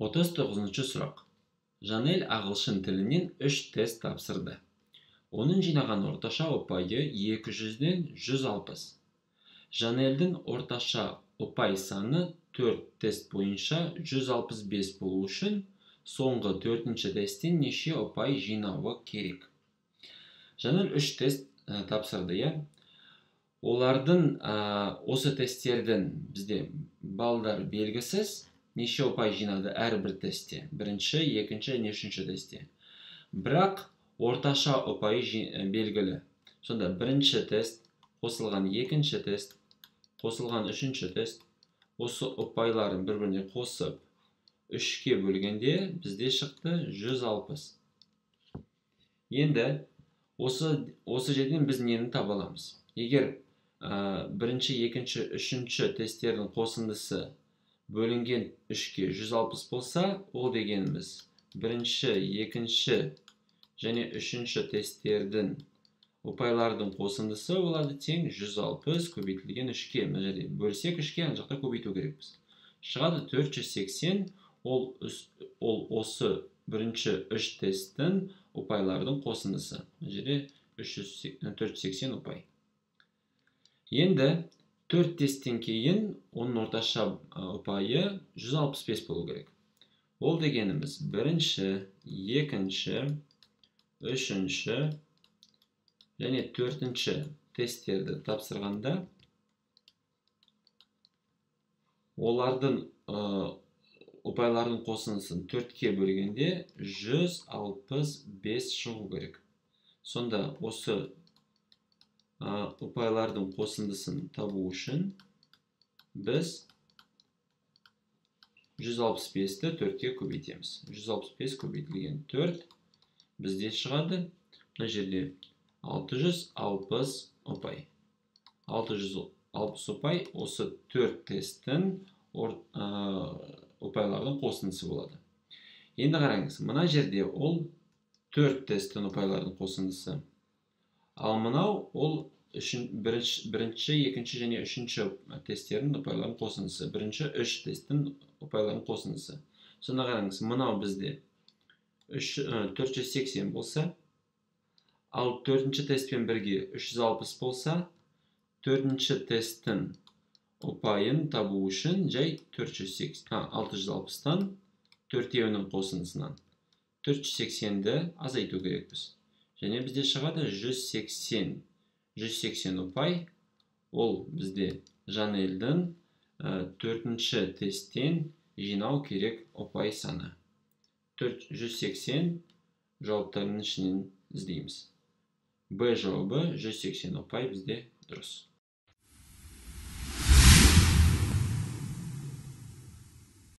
39-шы сұрақ. Жанель ағылшын тілінен 3 тест тапсырды. Оның жинаған орташа ұпайы 200-ден 160. Жанельдің орташа ұпай саны 4 тест бойынша 165 болу үшін соңғы 4-ші тесттен неше ұпай жинауы керек? Жанель 3 тест тапсырды. Олардың осы тесттердің бізде балдар белгісіз, неше ұпай жинады әрбір тестте? Бірінші, екінші, үшінші тестте. Бірақ орташа ұпай белгілі. Сонда бірінші тест, қосылған екінші тест, қосылған үшінші тест, осы ұпайларын бір-біріне қосып, 3-ке бөлгенде бізде шықты 160. Енді осы жерден біз нені таба аламыз? Егер бірінші, екінші, үшінші тесттердің қосындысы бөлінген 3-ке 160 болса, ол дегеніміз бірінші, екінші және үшінші тесттердің ұпайлардың қосындысы болады тең 160 көбейтілген 3-ке. Мына жерде бөлсек 3-ке, ана жақта көбейту керекпіз. Шығады 480, ол осы бірінші 3 тесттің ұпайлардың қосындысы. Мына жерде 480 ұпай. Енді 4 тесттен кейін оның орташа ұпайы 165 болу керек. Ол дегеніміз бірінші, екінші, үшінші және 4-ші тесттерді тапсырғанда олардың ұпайлардың қосындысын 4-ке бөлгенде 165 шығу керек. Сонда осы ұпайлардың қосындысын табу үшін біз 165-ті 4-ке көбейтеміз. 165 көбейтілген 4 бізде шығады. Мына жерде 660 ұпай. 660 ұпай осы 4 тесттің ұпайлардың қосындысы болады. Енді қараңыз, мына жерде ол 4 тесттің ұпайлардың қосындысы. Ал мынау ол бірінші, екінші және үшінші тесттердің ұпайларын қосындысы. Бірінші 3 тесттің ұпайларын қосындысы. Сонда қараңыз, мынау бізде 480 болса, ал 4-ші тестпен бірге 360 болса, 4-ші тесттің ұпайын табу үшін жай 660-тан 4-еуінің қосындысынан 480-ді азайту керекпіз. Және бізде шығады 180 ұпай, ол бізде Жанельдің 4-ші тесттен жинау керек ұпай саны. 180 жауаптарының ішінен іздейміз. Б жауабы 180 ұпай бізде дұрыс.